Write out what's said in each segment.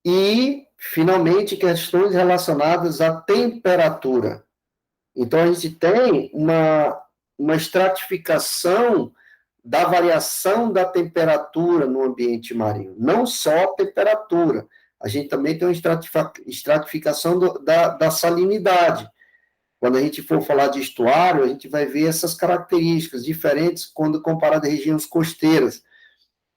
E, finalmente, questões relacionadas à temperatura. Então, a gente tem uma estratificação da variação da temperatura no ambiente marinho, não só a temperatura, a gente também tem uma estratificação da salinidade. Quando a gente for falar de estuário, a gente vai ver essas características diferentes quando comparado a regiões costeiras,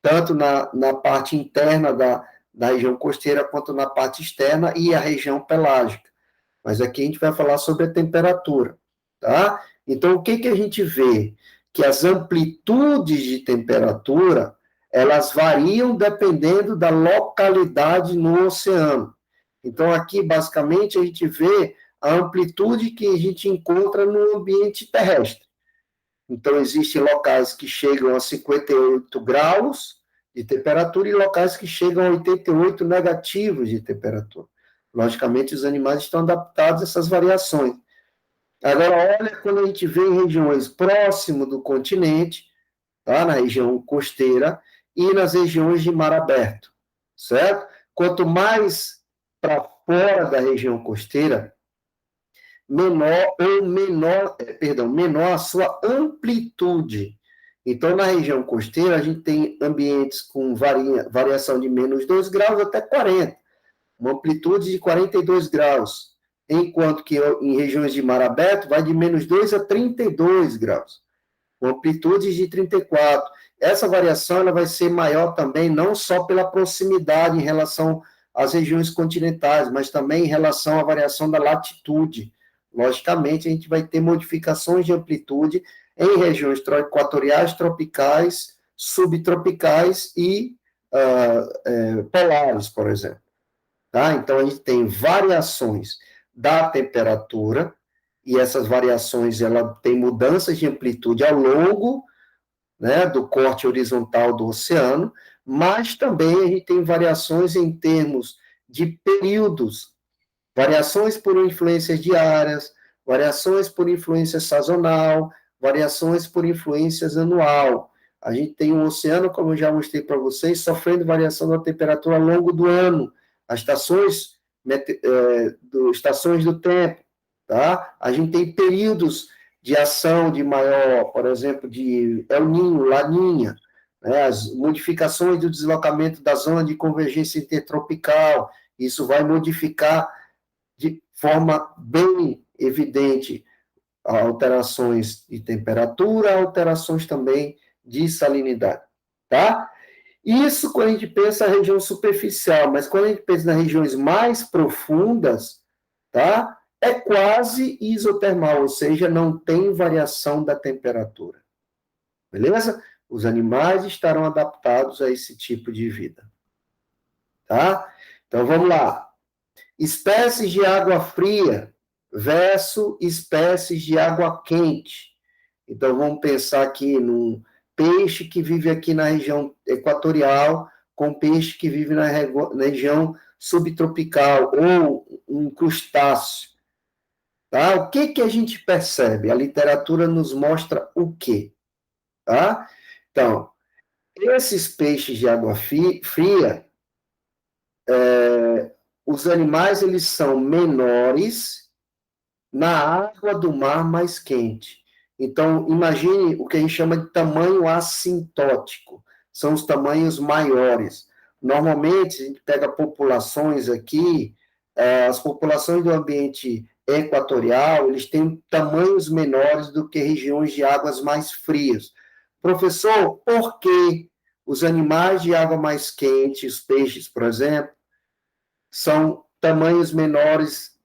tanto na parte interna da região costeira, quanto na parte externa e a região pelágica. Mas aqui a gente vai falar sobre a temperatura, tá? Então, o que a gente vê? Que as amplitudes de temperatura, elas variam dependendo da localidade no oceano. Então, aqui, basicamente, a gente vê a amplitude que a gente encontra no ambiente terrestre. Então, existem locais que chegam a 58 graus de temperatura e locais que chegam a 88 negativos de temperatura. Logicamente, os animais estão adaptados a essas variações. Agora, olha quando a gente vê em regiões próximas do continente, tá? Na região costeira e nas regiões de mar aberto, certo? Quanto mais para fora da região costeira, menor a sua amplitude. Então, na região costeira, a gente tem ambientes com variação de menos 2 graus até 40, uma amplitude de 42 graus, enquanto que em regiões de mar aberto vai de menos 2 a 32 graus, com amplitude de 34. Essa variação ela vai ser maior também, não só pela proximidade em relação às regiões continentais, mas também em relação à variação da latitude. Logicamente, a gente vai ter modificações de amplitude em regiões equatoriais, tropicais, subtropicais e polares, por exemplo. Tá? Então, a gente tem variações da temperatura, e essas variações ela tem mudanças de amplitude ao longo, né, do corte horizontal do oceano, mas também a gente tem variações em termos de períodos, variações por influências diárias, variações por influência sazonal, variações por influências anual. A gente tem um oceano, como eu já mostrei para vocês, sofrendo variação da temperatura ao longo do ano, as estações do tempo, tá? A gente tem períodos de ação de maior, por exemplo, de El Niño, Laninha, né? As modificações do deslocamento da zona de convergência intertropical, isso vai modificar de forma bem evidente alterações de temperatura, alterações também de salinidade, tá? Isso quando a gente pensa na região superficial, mas quando a gente pensa nas regiões mais profundas, tá? É quase isotermal, ou seja, não tem variação da temperatura. Beleza? Os animais estarão adaptados a esse tipo de vida. Tá? Então vamos lá. Espécies de água fria versus espécies de água quente. Então vamos pensar aqui num peixe que vive aqui na região equatorial com peixe que vive na região subtropical, ou um crustáceo. Tá? O que a gente percebe? A literatura nos mostra o quê? Tá? Então, esses peixes de água fria, os animais eles são menores na água do mar mais quente. Então, imagine o que a gente chama de tamanho assintótico. São os tamanhos maiores. Normalmente, a gente pega populações aqui, as populações do ambiente equatorial, eles têm tamanhos menores do que regiões de águas mais frias. Professor, por que os animais de água mais quente, os peixes, por exemplo, são tamanhos menores,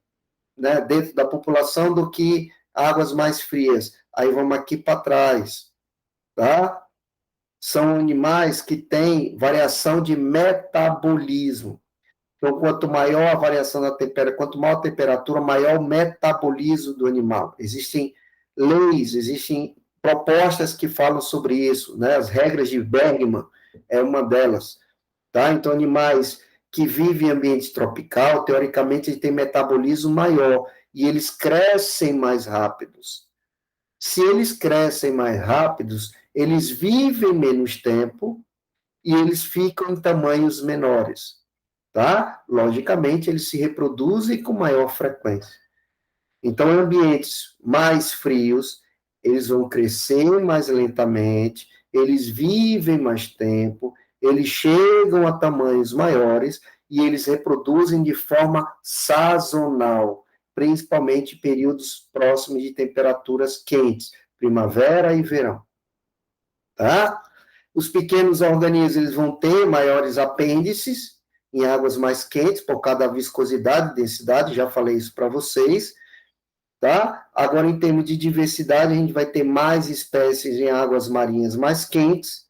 né, dentro da população do que águas mais frias? Aí vamos aqui para trás, tá? São animais que têm variação de metabolismo. Então, quanto maior a variação da temperatura, quanto maior a temperatura, maior o metabolismo do animal. Existem leis, existem propostas que falam sobre isso, né? As regras de Bergman é uma delas, tá? Então, animais que vivem em ambiente tropical, teoricamente, eles têm metabolismo maior e eles crescem mais rápidos. Se eles crescem mais rápidos, eles vivem menos tempo e eles ficam em tamanhos menores. tá? Logicamente, eles se reproduzem com maior frequência. Então, em ambientes mais frios, eles vão crescer mais lentamente, eles vivem mais tempo, eles chegam a tamanhos maiores e eles reproduzem de forma sazonal, principalmente em períodos próximos de temperaturas quentes, primavera e verão, tá? Os pequenos organismos eles vão ter maiores apêndices em águas mais quentes, por causa da viscosidade e densidade, já falei isso para vocês, tá? Agora, em termos de diversidade, a gente vai ter mais espécies em águas marinhas mais quentes.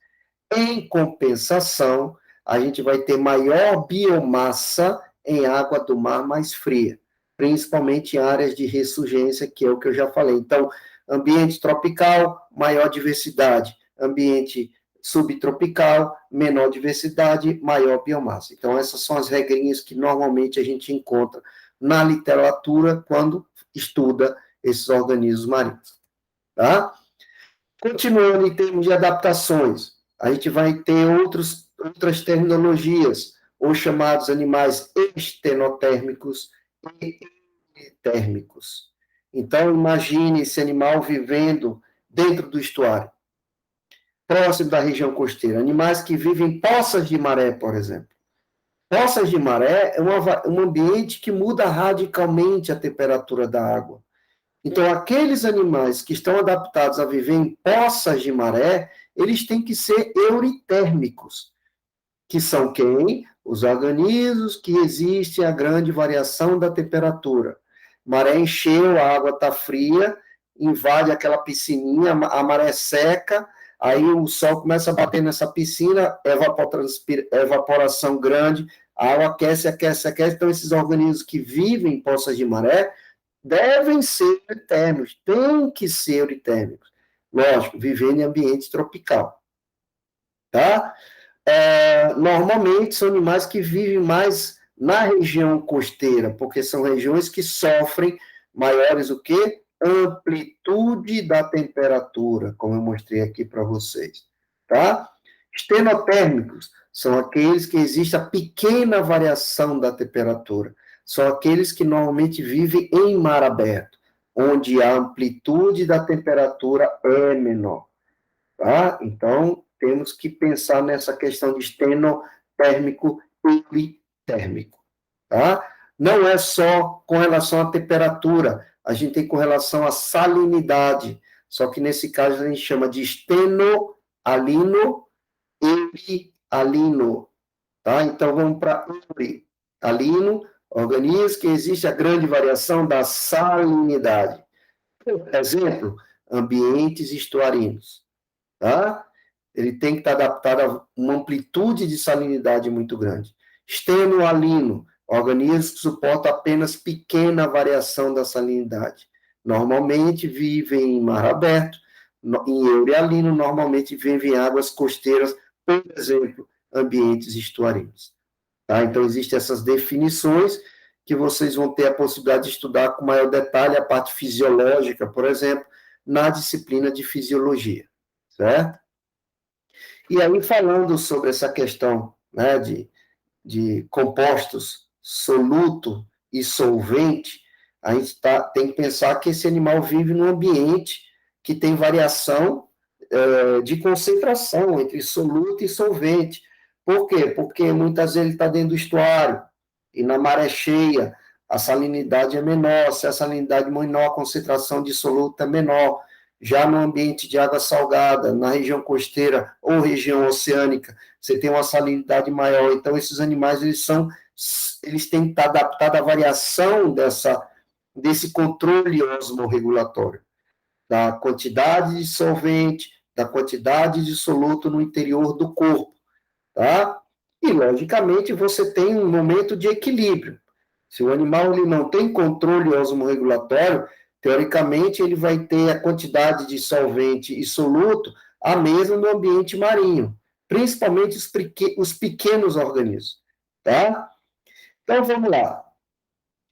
Em compensação, a gente vai ter maior biomassa em água do mar mais fria, principalmente em áreas de ressurgência, que é o que eu já falei. Então, ambiente tropical, maior diversidade. Ambiente subtropical, menor diversidade, maior biomassa. Então, essas são as regrinhas que normalmente a gente encontra na literatura quando estuda esses organismos marinhos, tá? Continuando em termos de adaptações, a gente vai ter outras terminologias, ou chamados animais estenotérmicos e térmicos. Então, imagine esse animal vivendo dentro do estuário, próximo da região costeira, animais que vivem em poças de maré, por exemplo. Poças de maré é um ambiente que muda radicalmente a temperatura da água. Então, aqueles animais que estão adaptados a viver em poças de maré, eles têm que ser euritérmicos, que são quem? Os organismos que existem a grande variação da temperatura. Maré encheu, a água está fria, invade aquela piscininha, a maré seca, aí o sol começa a bater nessa piscina, evaporação grande, a água aquece, aquece, aquece. Então, esses organismos que vivem em poças de maré devem ser euritérmicos, têm que ser euritérmicos. Lógico, vivendo em ambiente tropical, tá? Normalmente são animais que vivem mais na região costeira, porque são regiões que sofrem maiores o quê? Amplitude da temperatura, como eu mostrei aqui para vocês, tá? Estenotérmicos são aqueles que existe a pequena variação da temperatura, são aqueles que normalmente vivem em mar aberto, onde a amplitude da temperatura é menor, tá? Então, temos que pensar nessa questão de estenotérmico e eulitérmico, tá? Não é só com relação à temperatura, a gente tem com relação à salinidade, só que nesse caso a gente chama de estenoalino e eurialino, tá? Então, vamos para eurialino, organismos que existe a grande variação da salinidade. Por exemplo, ambientes estuarinos, tá? Ele tem que estar adaptado a uma amplitude de salinidade muito grande. Estenoalino, organismos que suportam apenas pequena variação da salinidade. Normalmente vivem em mar aberto, em eurialino, normalmente vivem em águas costeiras, por exemplo, ambientes estuarinos. Tá? Então, existem essas definições que vocês vão ter a possibilidade de estudar com maior detalhe a parte fisiológica, por exemplo, na disciplina de fisiologia, certo? E aí, falando sobre essa questão, né, de compostos soluto e solvente, a gente tem que pensar que esse animal vive num ambiente que tem variação de concentração entre soluto e solvente. Por quê? Porque muitas vezes ele está dentro do estuário, e na maré cheia a salinidade é menor, se a salinidade é menor, a concentração de soluto é menor. Já no ambiente de água salgada, na região costeira ou região oceânica, você tem uma salinidade maior. Então, esses animais, eles têm que estar adaptados à variação desse controle osmorregulatório, da quantidade de solvente, da quantidade de soluto no interior do corpo, tá? E, logicamente, você tem um momento de equilíbrio. Se o animal ele não tem controle osmorregulatório, teoricamente, ele vai ter a quantidade de solvente e soluto a mesma no ambiente marinho, principalmente os pequenos organismos, tá? Então, vamos lá.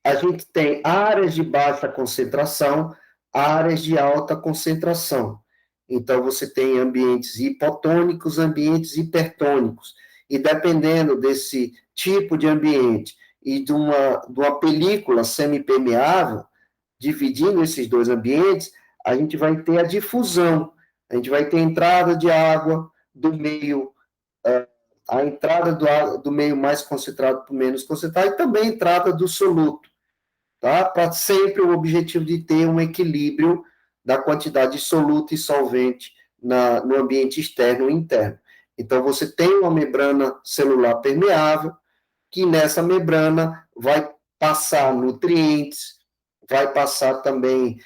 A gente tem áreas de baixa concentração, áreas de alta concentração. Então, você tem ambientes hipotônicos, ambientes hipertônicos. e dependendo desse tipo de ambiente e de uma película semipermeável, dividindo esses dois ambientes, a gente vai ter a difusão, a gente vai ter entrada de água do meio, a entrada do meio mais concentrado para o menos concentrado, e também a entrada do soluto, tá? Para sempre o objetivo de ter um equilíbrio da quantidade de soluto e solvente no ambiente externo e interno. Então, você tem uma membrana celular permeável, que nessa membrana vai passar nutrientes, vai passar também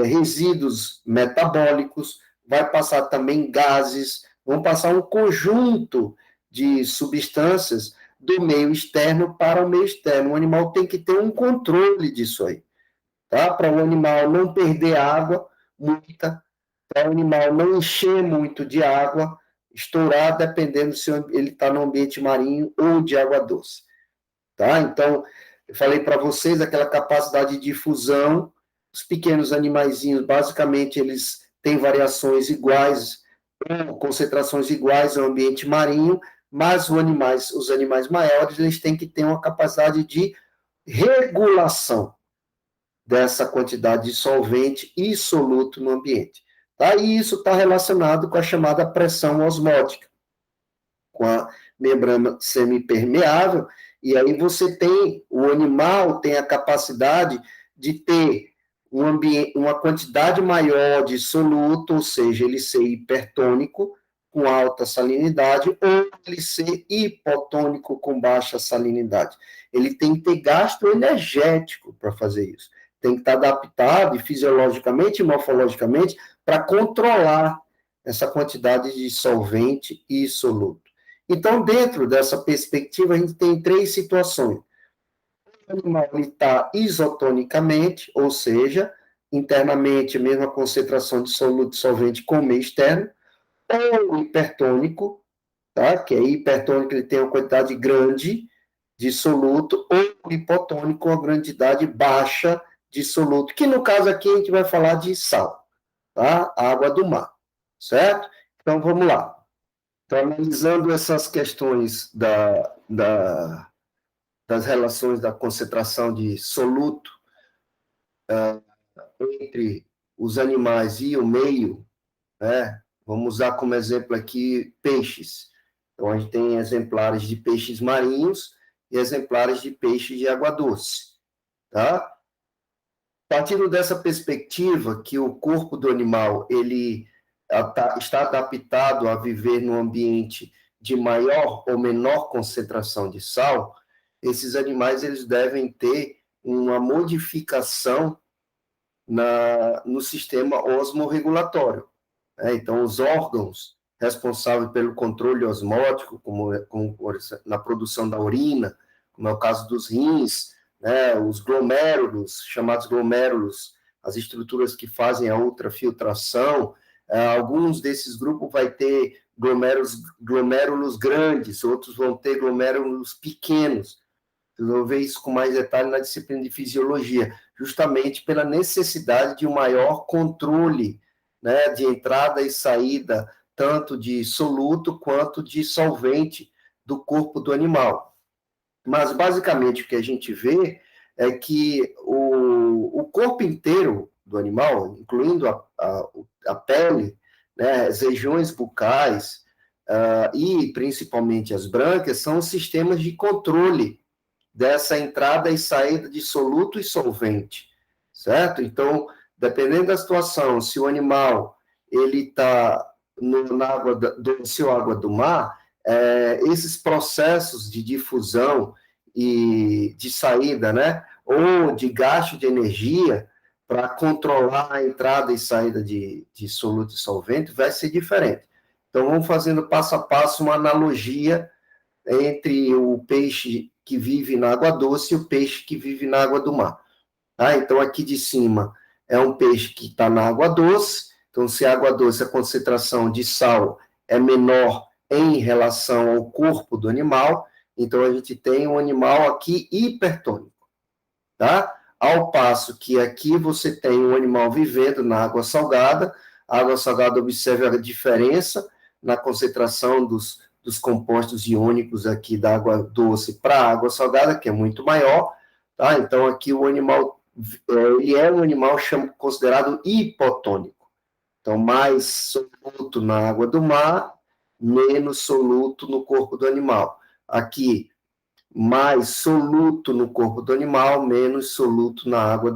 resíduos metabólicos, vai passar também gases, vão passar um conjunto de substâncias do meio externo para o meio externo. O animal tem que ter um controle disso aí, tá? Para o animal não perder água, muita, para o animal não encher muito de água, estourar, dependendo se ele está no ambiente marinho ou de água doce. Tá? Então, eu falei para vocês aquela capacidade de difusão, os pequenos animaizinhos, basicamente, eles têm variações iguais, ou concentrações iguais no ambiente marinho, mas os animais maiores, eles têm que ter uma capacidade de regulação dessa quantidade de solvente e soluto no ambiente. Tá? E isso está relacionado com a chamada pressão osmótica, com a membrana semipermeável, e aí o animal tem a capacidade de ter uma quantidade maior de soluto, ou seja, ele ser hipertônico, com alta salinidade, ou ele ser hipotônico, com baixa salinidade. Ele tem que ter gasto energético para fazer isso. Tem que estar adaptado, fisiologicamente e morfologicamente, para controlar essa quantidade de solvente e soluto. Então, dentro dessa perspectiva, a gente tem três situações. O animal está isotonicamente, ou seja, internamente, a mesma concentração de soluto e solvente com o meio externo, ou hipertônico, tá? Que é hipertônico, ele tem uma quantidade grande de soluto, ou hipotônico, uma quantidade baixa de soluto, que no caso aqui a gente vai falar de sal, tá? Água do mar, certo? Então, vamos lá. Então, analisando essas questões das relações da concentração de soluto entre os animais e o meio, né? Vamos usar como exemplo aqui peixes. Então, a gente tem exemplares de peixes marinhos e exemplares de peixes de água doce, tá? Partindo dessa perspectiva que o corpo do animal ele está adaptado a viver num ambiente de maior ou menor concentração de sal, esses animais eles devem ter uma modificação no sistema osmorregulatório. Né? Então, os órgãos responsáveis pelo controle osmótico, como na produção da urina, como é o caso dos rins, né, os glomérulos, chamados glomérulos, as estruturas que fazem a ultrafiltração, alguns desses grupos vai ter glomérulos grandes, outros vão ter glomérulos pequenos. Vocês vão ver isso com mais detalhe na disciplina de fisiologia, justamente pela necessidade de um maior controle, né, de entrada e saída, tanto de soluto quanto de solvente do corpo do animal. Mas, basicamente, o que a gente vê é que o corpo inteiro do animal, incluindo a pele, né, as regiões bucais e, principalmente, as brânquias, são sistemas de controle dessa entrada e saída de soluto e solvente, certo? Então, dependendo da situação, se o animal ele está na água doce ou água do mar, esses processos de difusão e de saída, né, ou de gasto de energia para controlar a entrada e saída de soluto e solvente vai ser diferente. Então, vamos fazendo passo a passo uma analogia entre o peixe que vive na água doce e o peixe que vive na água do mar. Tá? Então, aqui de cima é um peixe que está na água doce. Então, se a água doce, a concentração de sal é menor em relação ao corpo do animal, então a gente tem um animal aqui hipertônico. Tá? Ao passo que aqui você tem um animal vivendo na água salgada, a água salgada observa a diferença na concentração dos dos compostos iônicos aqui da água doce para a água salgada, que é muito maior, tá? Então, aqui o animal, ele é um animal considerado hipotônico. Então, mais soluto na água do mar, menos soluto no corpo do animal. Aqui, mais soluto no corpo do animal, menos soluto na água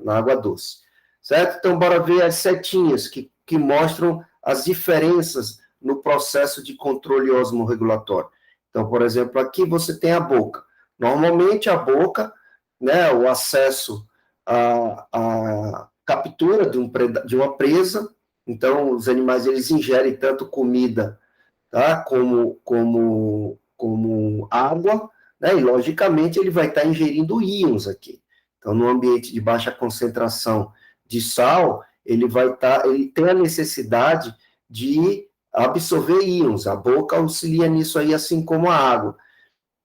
na água doce. Certo? Então, bora ver as setinhas que mostram as diferenças no processo de controle osmorregulatório. Então, por exemplo, aqui você tem a boca. Normalmente, a boca, né, o acesso à captura de uma presa, então, os animais, eles ingerem tanto comida, tá, como água, né, e, logicamente, ele vai estar ingerindo íons aqui. Então, no ambiente de baixa concentração de sal, ele tem a necessidade de absorver íons. A boca auxilia nisso aí, assim como a água.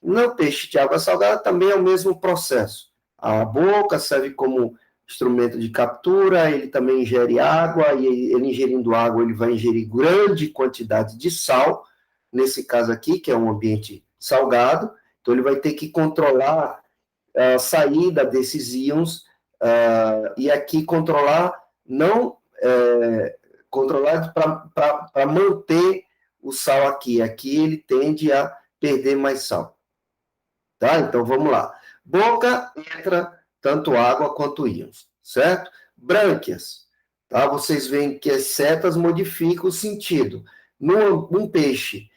No peixe de água salgada também é o mesmo processo. A boca serve como instrumento de captura, ele também ingere água, e ele ingerindo água, ele vai ingerir grande quantidade de sal, nesse caso aqui, que é um ambiente salgado, então ele vai ter que controlar a saída desses íons, e aqui controlar, não controlar para manter o sal aqui. Aqui ele tende a perder mais sal. Tá? Então, vamos lá. Boca entra tanto água quanto íons, certo? Brânquias, tá? Vocês veem que as setas modificam o sentido. Num peixe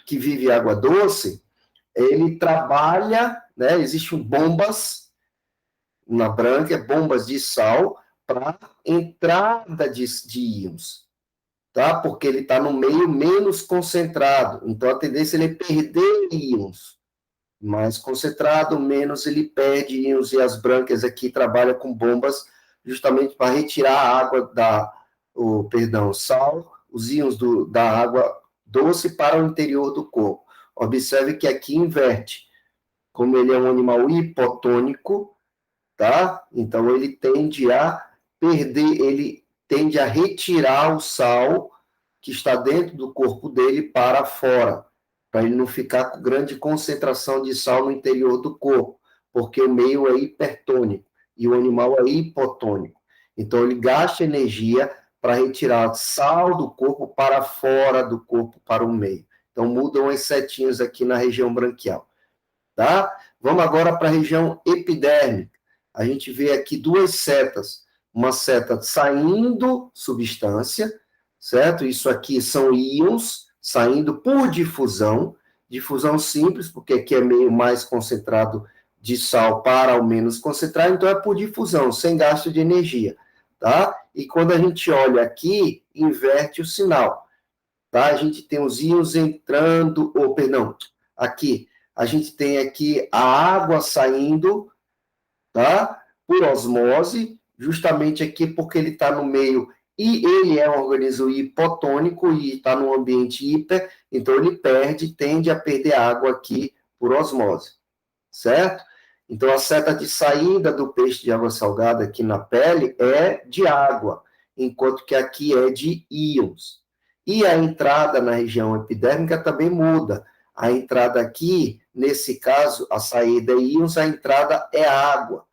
que vive água doce, ele trabalha, né? Existem bombas na brânquia, bombas de sal, para entrada de íons, tá? Porque ele está no meio menos concentrado, então a tendência é ele perder íons. Mais concentrado, menos ele perde íons, e as brânquias aqui trabalham com bombas justamente para retirar a água sal, os íons da água doce para o interior do corpo. Observe que aqui inverte. Como ele é um animal hipotônico, tá? Então ele tende a perder, ele tende a retirar o sal que está dentro do corpo dele para fora, para ele não ficar com grande concentração de sal no interior do corpo, porque o meio é hipertônico e o animal é hipotônico. Então, ele gasta energia para retirar sal do corpo para fora do corpo, para o meio. Então, mudam as setinhas aqui na região branquial. Tá? Vamos agora para a região epidérmica. A gente vê aqui duas setas. Uma seta saindo substância, certo? Isso aqui são íons saindo por difusão simples, porque aqui é meio mais concentrado de sal para o menos concentrado, então é por difusão, sem gasto de energia, tá? E quando a gente olha aqui, inverte o sinal, tá? A gente tem os íons entrando, aqui, a gente tem aqui a água saindo, tá? Por osmose, justamente aqui porque ele está no meio, e ele é um organismo hipotônico e está no ambiente hiper, então ele tende a perder água aqui por osmose, certo? Então a seta de saída do peixe de água salgada aqui na pele é de água, enquanto que aqui é de íons. E a entrada na região epidérmica também muda. A entrada aqui, nesse caso, a saída é íons, a entrada é água.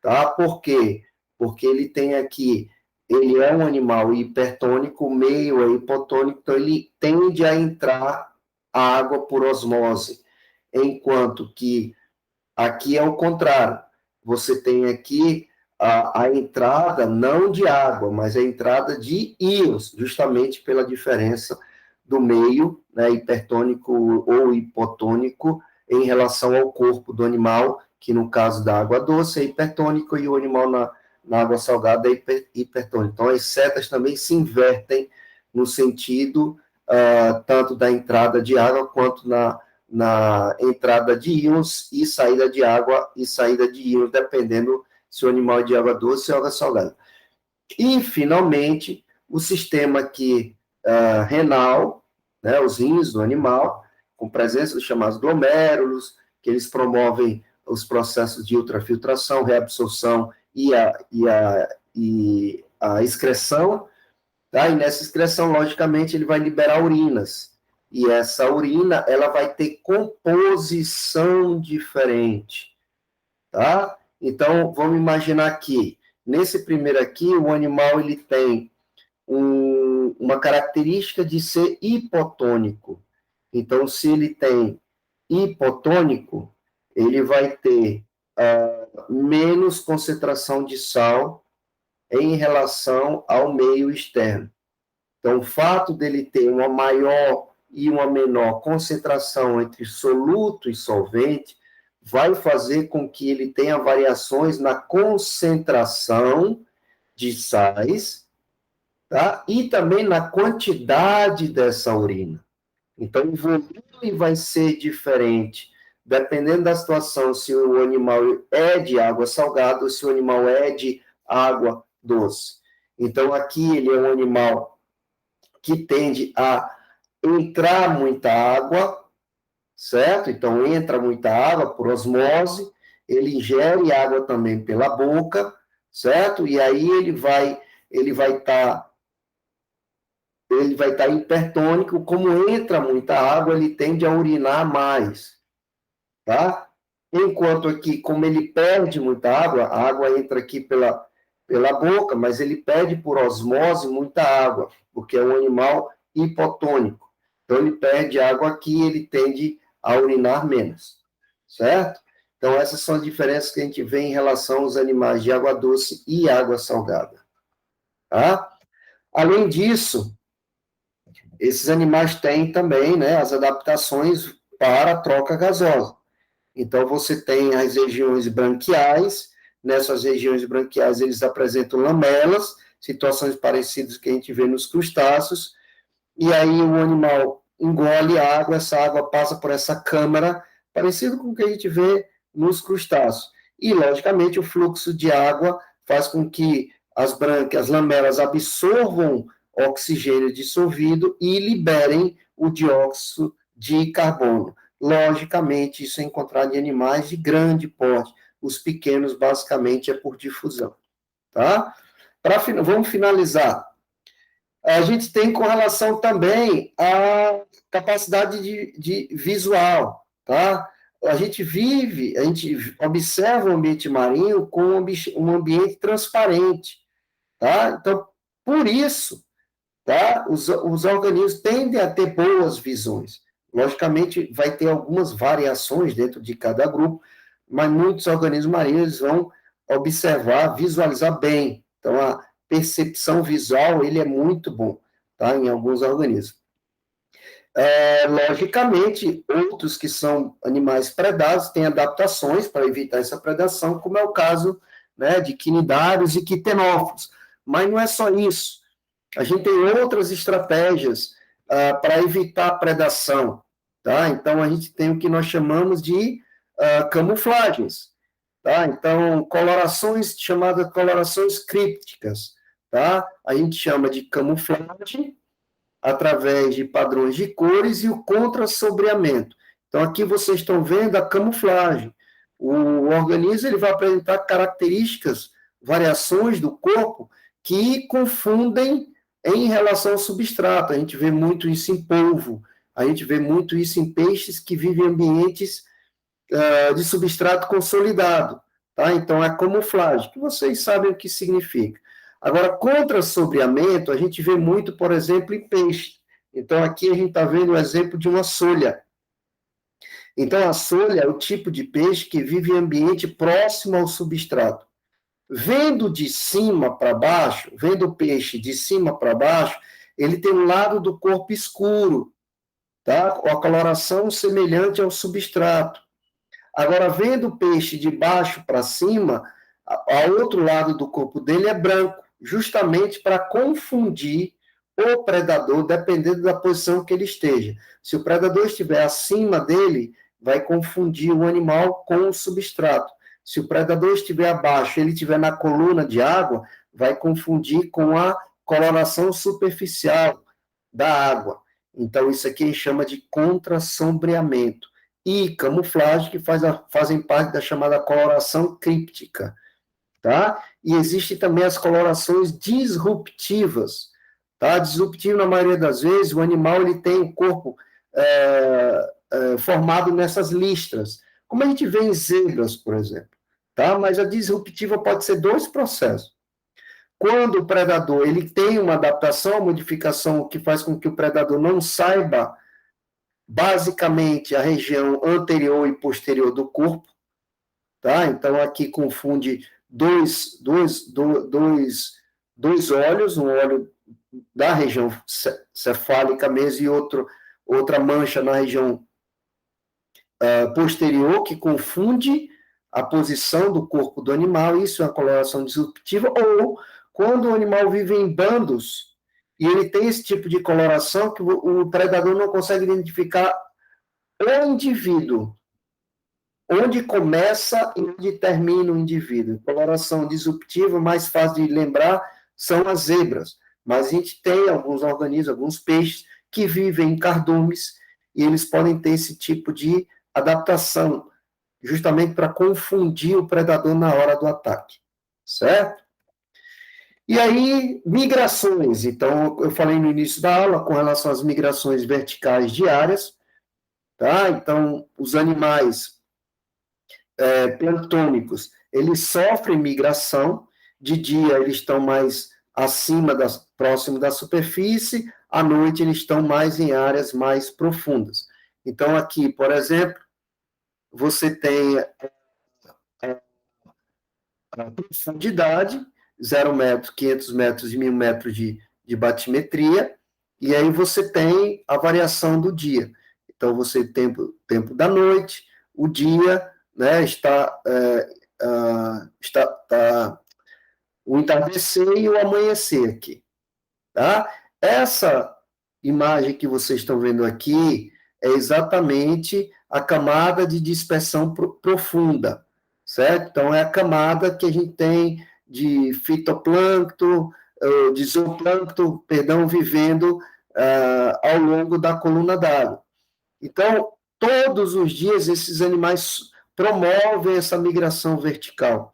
Tá? Por quê? Porque ele tem aqui, ele é um animal hipertônico, o meio é hipotônico, então ele tende a entrar a água por osmose, enquanto que aqui é o contrário. Você tem aqui a entrada não de água, mas a entrada de íons, justamente pela diferença do meio, né, hipertônico ou hipotônico, em relação ao corpo do animal, que no caso da água doce é hipertônico e o animal na água salgada é hipertônico. Então, as setas também se invertem no sentido tanto da entrada de água quanto na entrada de íons e saída de água e saída de íons, dependendo se o animal é de água doce ou água salgada. E, finalmente, o sistema aqui renal, né, os rins do animal, com presença dos chamados glomérulos, que eles promovem os processos de ultrafiltração, reabsorção e a excreção, tá? E nessa excreção, logicamente, ele vai liberar urinas. E essa urina, ela vai ter composição diferente, tá? Então, vamos imaginar aqui, nesse primeiro aqui, o animal, ele tem uma característica de ser hipotônico. Então, se ele tem hipotônico, ele vai ter menos concentração de sal em relação ao meio externo. Então, o fato dele ter uma maior e uma menor concentração entre soluto e solvente vai fazer com que ele tenha variações na concentração de sais, tá? E também na quantidade dessa urina. Então, o volume vai ser diferente, dependendo da situação, se o animal é de água salgada ou se o animal é de água doce. Então, aqui ele é um animal que tende a entrar muita água, certo? Então, entra muita água por osmose, ele ingere água também pela boca, certo? E aí ele vai estar hipertônico, como entra muita água, ele tende a urinar mais, tá? Enquanto aqui, como ele perde muita água, a água entra aqui pela boca, mas ele perde por osmose muita água, porque é um animal hipotônico. Então, ele perde água aqui, ele tende a urinar menos, certo? Então, essas são as diferenças que a gente vê em relação aos animais de água doce e água salgada, tá? Além disso, esses animais têm também, né, as adaptações para a troca gasosa. Então, você tem as regiões branquiais, nessas regiões branquiais eles apresentam lamelas, situações parecidas que a gente vê nos crustáceos, e aí o animal engole água, essa água passa por essa câmara, parecido com o que a gente vê nos crustáceos. E, logicamente, o fluxo de água faz com que as brânquias, as lamelas absorvam oxigênio dissolvido e liberem o dióxido de carbono. Logicamente, isso é encontrado em animais de grande porte. Os pequenos, basicamente, é por difusão. Tá? Vamos finalizar. A gente tem com relação também à capacidade de visual. Tá? A gente observa o ambiente marinho como um ambiente transparente. Tá? Então, por isso, tá? Os organismos tendem a ter boas visões. Logicamente, vai ter algumas variações dentro de cada grupo, mas muitos organismos marinhos vão observar, visualizar bem. Então, a percepção visual, ele é muito bom, tá? Em alguns organismos. Logicamente, outros que são animais predados têm adaptações para evitar essa predação, como é o caso, né, de quinidários e quitenófilos. Mas não é só isso. A gente tem outras estratégias para evitar a predação, tá? Então, a gente tem o que nós chamamos de camuflagens, tá? Então, chamadas colorações crípticas, tá? A gente chama de camuflagem através de padrões de cores e o contra-sombreamento. Então, aqui vocês estão vendo a camuflagem. O organismo ele vai apresentar características, variações do corpo que confundem em relação ao substrato. A gente vê muito isso em polvo, a gente vê muito isso em peixes que vivem em ambientes de substrato consolidado. Tá? Então, é a camuflagem, que vocês sabem o que significa. Agora, contra-sombreamento, a gente vê muito, por exemplo, em peixe. Então, aqui a gente está vendo o exemplo de uma solha. Então, a solha é o tipo de peixe que vive em ambiente próximo ao substrato. Vendo de cima para baixo, vendo o peixe de cima para baixo, ele tem um lado do corpo escuro, tá? Com a coloração semelhante ao substrato. Agora, vendo o peixe de baixo para cima, ao outro lado do corpo dele é branco, justamente para confundir o predador, dependendo da posição que ele esteja. Se o predador estiver acima dele, vai confundir o animal com o substrato. Se o predador estiver abaixo, ele estiver na coluna de água, vai confundir com a coloração superficial da água. Então, isso aqui a gente chama de contra-sombreamento. E camuflagem, que fazem parte da chamada coloração críptica. Tá? E existem também as colorações disruptivas. Tá? Disruptivo, na maioria das vezes, o animal ele tem o corpo formado nessas listras, como a gente vê em zebras, por exemplo. Tá? Mas a disruptiva pode ser dois processos. Quando o predador ele tem uma adaptação, uma modificação que faz com que o predador não saiba basicamente a região anterior e posterior do corpo, tá? Então aqui confunde dois olhos, um olho da região cefálica mesmo e outra mancha na região posterior, que confunde a posição do corpo do animal, isso é uma coloração disruptiva, ou quando o animal vive em bandos, e ele tem esse tipo de coloração que o predador não consegue identificar o indivíduo, onde começa e onde termina o indivíduo. Coloração disruptiva, mais fácil de lembrar, são as zebras, mas a gente tem alguns organismos, alguns peixes, que vivem em cardumes, e eles podem ter esse tipo de adaptação, justamente para confundir o predador na hora do ataque, certo? E aí, migrações. Então, eu falei no início da aula com relação às migrações verticais diárias, tá? Então, os animais planctônicos, eles sofrem migração, de dia eles estão mais acima, próximo da superfície, à noite eles estão mais em áreas mais profundas. Então, aqui, por exemplo, você tem a profundidade, 0 metros, 500 metros e 1.000 metros de batimetria, e aí você tem a variação do dia. Então, você tem o tempo da noite, o dia, né, está o entardecer e o amanhecer aqui. Tá? Essa imagem que vocês estão vendo aqui é exatamente a camada de dispersão profunda, certo? Então, é a camada que a gente tem de fitoplâncton, de zooplâncton, perdão, vivendo ao longo da coluna d'água. Então, todos os dias, esses animais promovem essa migração vertical,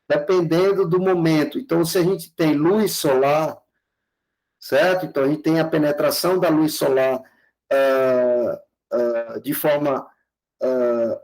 dependendo do momento. Então, se a gente tem luz solar, certo? Então, a gente tem a penetração da luz solar de forma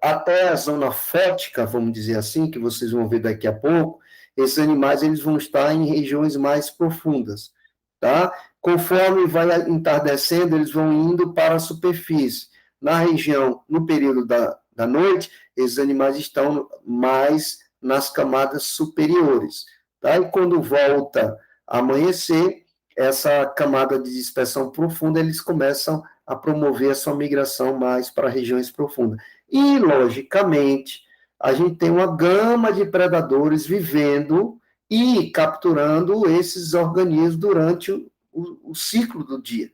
até a zona fótica, vamos dizer assim, que vocês vão ver daqui a pouco, esses animais eles vão estar em regiões mais profundas, tá? Conforme vai entardecendo, eles vão indo para a superfície. Na região, no período da noite, esses animais estão mais nas camadas superiores, tá? E quando volta a amanhecer, essa camada de dispersão profunda, eles começam a promover a sua migração mais para regiões profundas. E, logicamente, a gente tem uma gama de predadores vivendo e capturando esses organismos durante o ciclo do dia.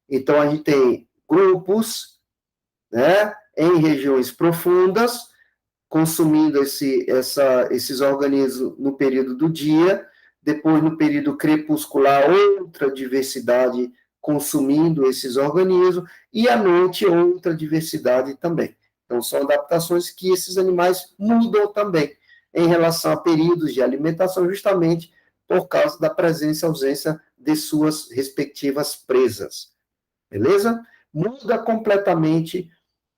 Então, a gente tem grupos, né, em regiões profundas, consumindo esses organismos no período do dia, depois, no período crepuscular, outra diversidade consumindo esses organismos, e à noite, outra diversidade também. Então, são adaptações que esses animais mudam também em relação a períodos de alimentação, justamente por causa da presença e ausência de suas respectivas presas. Beleza? Muda completamente,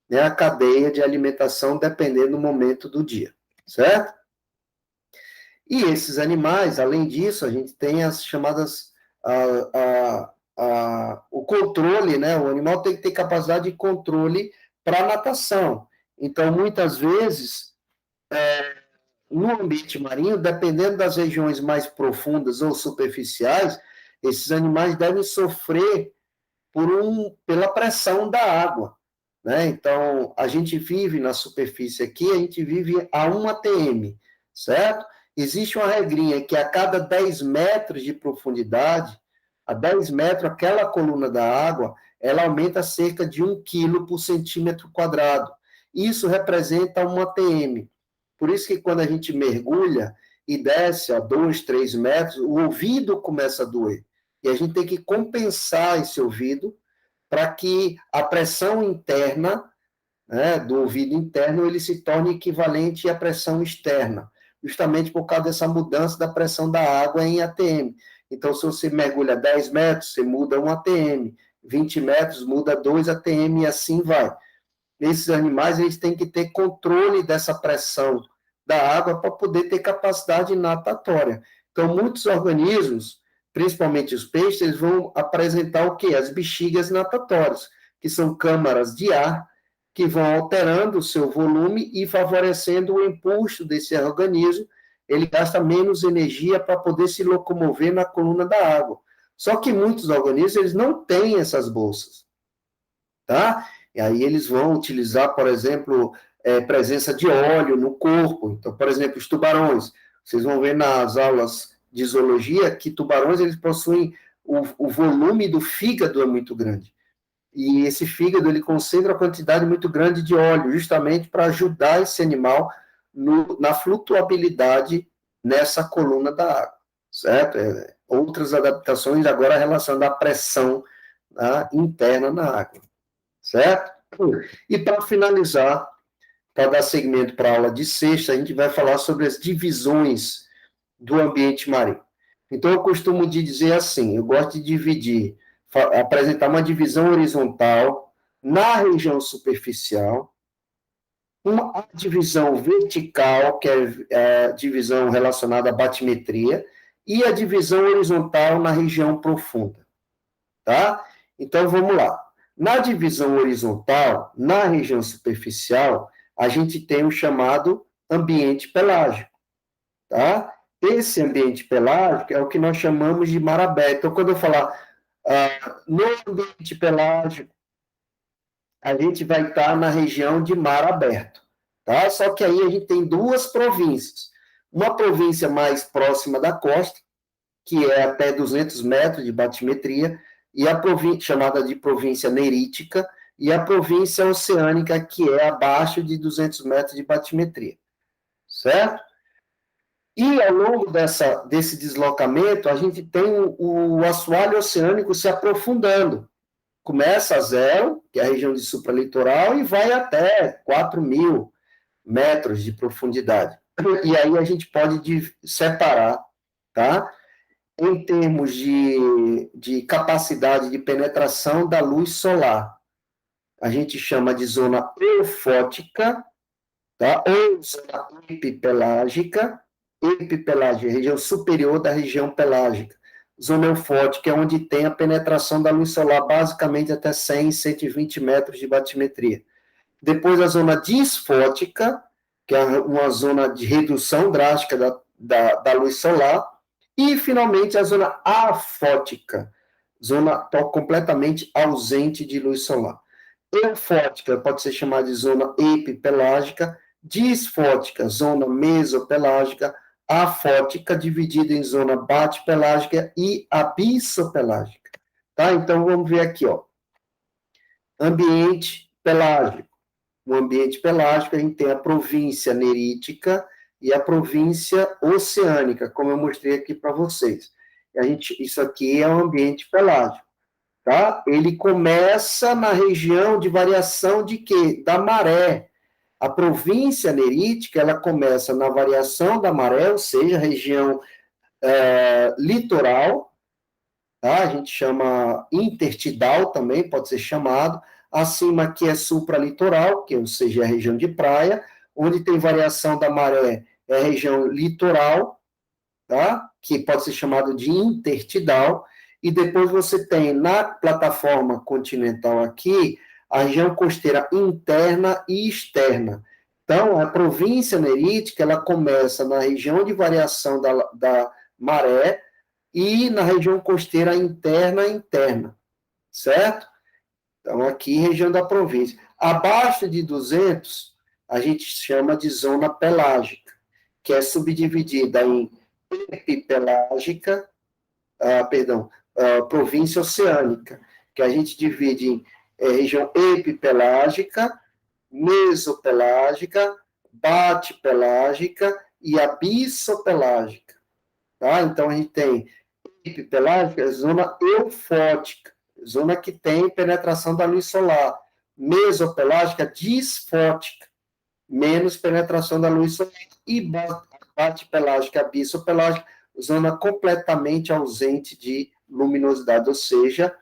né, a cadeia de alimentação dependendo do momento do dia, certo? E esses animais, além disso, a gente tem as chamadas o controle, né? O animal tem que ter capacidade de controle para natação. Então, muitas vezes, no ambiente marinho, dependendo das regiões mais profundas ou superficiais, esses animais devem sofrer pela pressão da água, né? Então, a gente vive na superfície aqui, a gente vive a 1 atm, certo? Existe uma regrinha que a cada 10 metros de profundidade, a 10 metros, aquela coluna da água, ela aumenta cerca de 1 quilo por centímetro quadrado. Isso representa 1 atm. Por isso que quando a gente mergulha e desce a 2, 3 metros, o ouvido começa a doer. E a gente tem que compensar esse ouvido para que a pressão interna, né, do ouvido interno, ele se torne equivalente à pressão externa, justamente por causa dessa mudança da pressão da água em ATM. Então, se você mergulha 10 metros, você muda 1 ATM. 20 metros, muda 2 atm e assim vai. Esses animais, eles têm que ter controle dessa pressão da água para poder ter capacidade natatória. Então, muitos organismos, principalmente os peixes, eles vão apresentar o quê? As bexigas natatórias, que são câmaras de ar que vão alterando o seu volume e favorecendo o impulso desse organismo. Ele gasta menos energia para poder se locomover na coluna da água. Só que muitos organismos, eles não têm essas bolsas, tá? E aí eles vão utilizar, por exemplo, presença de óleo no corpo. Então, por exemplo, os tubarões. Vocês vão ver nas aulas de zoologia que tubarões, eles possuem o volume do fígado é muito grande. E esse fígado, ele concentra uma quantidade muito grande de óleo, justamente para ajudar esse animal na flutuabilidade nessa coluna da água, certo? Outras adaptações agora relacionadas à pressão, tá, interna na água, certo? E para finalizar, para dar segmento para a aula de sexta, a gente vai falar sobre as divisões do ambiente marinho. Então, eu costumo dizer assim, eu gosto de dividir, apresentar uma divisão horizontal na região superficial, uma divisão vertical, que é a divisão relacionada à batimetria, e a divisão horizontal na região profunda, tá? Então, vamos lá. Na divisão horizontal, na região superficial, a gente tem o chamado ambiente pelágico, tá? Esse ambiente pelágico é o que nós chamamos de mar aberto. Então, quando eu falar no ambiente pelágico, a gente vai estar na região de mar aberto, tá? Só que aí a gente tem duas províncias. Uma província mais próxima da costa, que é até 200 metros de batimetria, e a província chamada de província nerítica, e a província oceânica, que é abaixo de 200 metros de batimetria, certo? E ao longo desse deslocamento, a gente tem o assoalho oceânico se aprofundando. Começa a zero, que é a região de supralitoral, e vai até 4.000 metros de profundidade. E aí a gente pode separar, tá? Em termos de capacidade de penetração da luz solar. A gente chama de zona eufótica, tá? Ou zona epipelágica. Epipelágica, região superior da região pelágica. Zona eufótica é onde tem a penetração da luz solar, basicamente até 100, 120 metros de batimetria. Depois a zona disfótica, que é uma zona de redução drástica da luz solar. E, finalmente, a zona afótica, zona completamente ausente de luz solar. Eufótica pode ser chamada de zona epipelágica, disfótica, zona mesopelágica, afótica, dividida em zona batipelágica e abissopelágica. Tá? Então, vamos ver aqui, ó. Ambiente pelágico. No ambiente pelágico, a gente tem a província nerítica e a província oceânica, como eu mostrei aqui para vocês. Isso aqui é o ambiente pelágico, tá? Ele começa na região de variação de quê? Da maré. A província nerítica, ela começa na variação da maré, ou seja, região litoral, tá? A gente chama intertidal também, pode ser chamado. Acima aqui é supralitoral, que ou seja, é a região de praia, onde tem variação da maré, é a região litoral, tá? Que pode ser chamado de intertidal, e depois você tem na plataforma continental aqui, a região costeira interna e externa. Então, a província nerítica, ela começa na região de variação da maré e na região costeira interna e interna, certo? Então, aqui, região da província. Abaixo de 200, a gente chama de zona pelágica, que é subdividida em epipelágica, província oceânica, que a gente divide em região epipelágica, mesopelágica, batipelágica e abissopelágica. Tá? Então, a gente tem epipelágica, zona eufótica, zona que tem penetração da luz solar. Mesopelágica, disfótica, menos penetração da luz solar. E batipelágica, abissopelágica, zona completamente ausente de luminosidade, ou seja,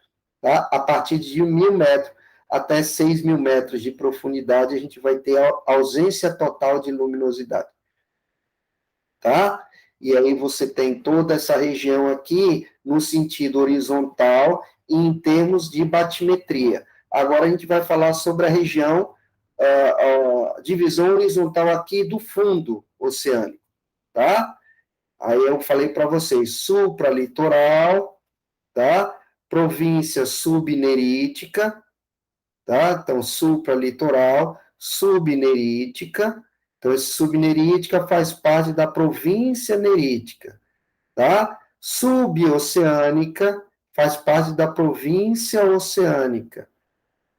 tá? A partir de 1.000 metros até 6.000 metros de profundidade, a gente vai ter a ausência total de luminosidade, tá? E aí você tem toda essa região aqui no sentido horizontal e em termos de batimetria. Agora a gente vai falar sobre a região, a divisão horizontal aqui do fundo oceânico, tá? Aí eu falei para vocês, supralitoral, tá? Província subnerítica, tá? Então, supralitoral, subnerítica. Então, esse subnerítica faz parte da província nerítica, tá? Suboceânica faz parte da província oceânica,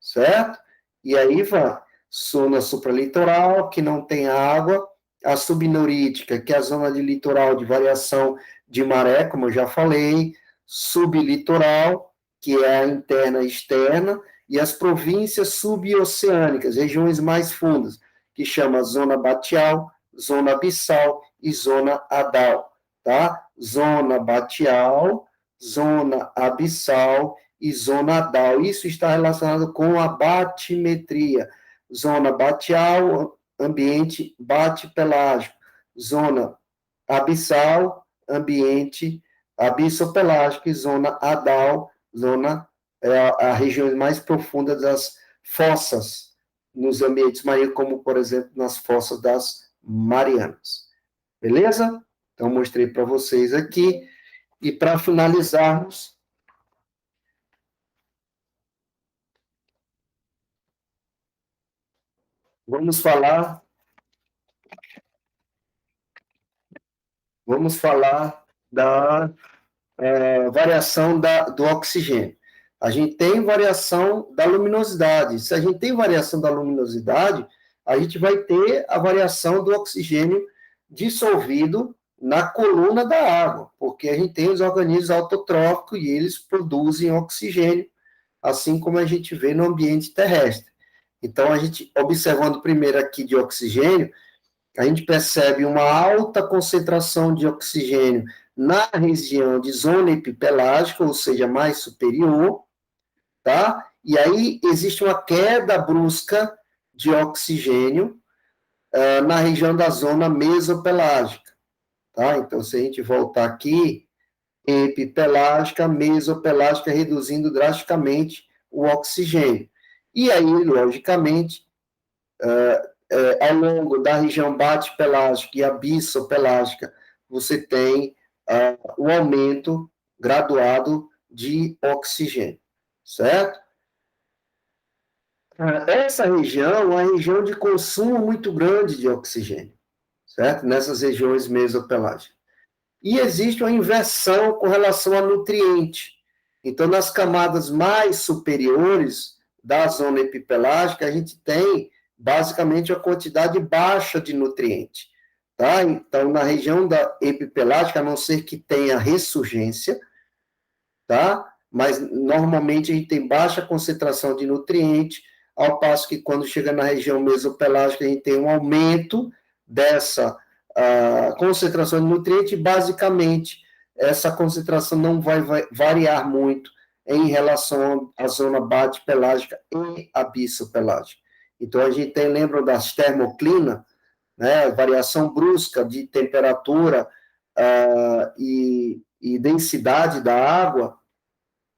certo? E aí vai, zona supralitoral, que não tem água, a subnorítica, que é a zona de litoral de variação de maré, como eu já falei, sublitoral, que é a interna e externa, e as províncias suboceânicas, regiões mais fundas, que chama zona batial, zona abissal e zona adal, tá? Zona batial, zona abissal e zona adal. Isso está relacionado com a batimetria. Zona batial, ambiente bate-pelágico. Zona abissal, ambiente abisso-pelágico. E zona adal, zona a regiões mais profundas das fossas nos ambientes marinhos, como, por exemplo, nas fossas das Marianas. Beleza? Então, mostrei para vocês aqui. E para finalizarmos, vamos falar da variação do oxigênio. A gente tem variação da luminosidade. Se a gente tem variação da luminosidade, a gente vai ter a variação do oxigênio dissolvido na coluna da água, porque a gente tem os organismos autotróficos e eles produzem oxigênio, assim como a gente vê no ambiente terrestre. Então, a gente, observando primeiro aqui de oxigênio, a gente percebe uma alta concentração de oxigênio na região de zona epipelágica, ou seja, mais superior, tá? E aí existe uma queda brusca de oxigênio na região da zona mesopelágica, tá? Então, se a gente voltar aqui, epipelágica, mesopelágica, reduzindo drasticamente o oxigênio. E aí, logicamente, ao longo da região bate-pelágica e abissopelágica, você tem o aumento graduado de oxigênio, certo? Essa região é uma região de consumo muito grande de oxigênio, certo? Nessas regiões mesopelágicas. E existe uma inversão com relação a nutriente. Então, nas camadas mais superiores da zona epipelágica, a gente tem basicamente a quantidade baixa de nutriente, tá? Então, na região da epipelágica, a não ser que tenha ressurgência, tá? Mas normalmente a gente tem baixa concentração de nutriente, ao passo que quando chega na região mesopelágica a gente tem um aumento dessa concentração de nutriente, e basicamente essa concentração não vai variar muito em relação à zona bate-pelágica e abissopelágica. Então a gente tem, lembram das termoclinas, né, variação brusca de temperatura e densidade da água,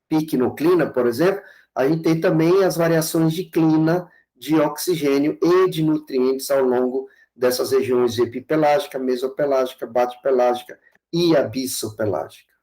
picnoclina, por exemplo, a gente tem também as variações de clima, de oxigênio e de nutrientes ao longo dessas regiões epipelágica, mesopelágica, bate-pelágica e abissopelágica.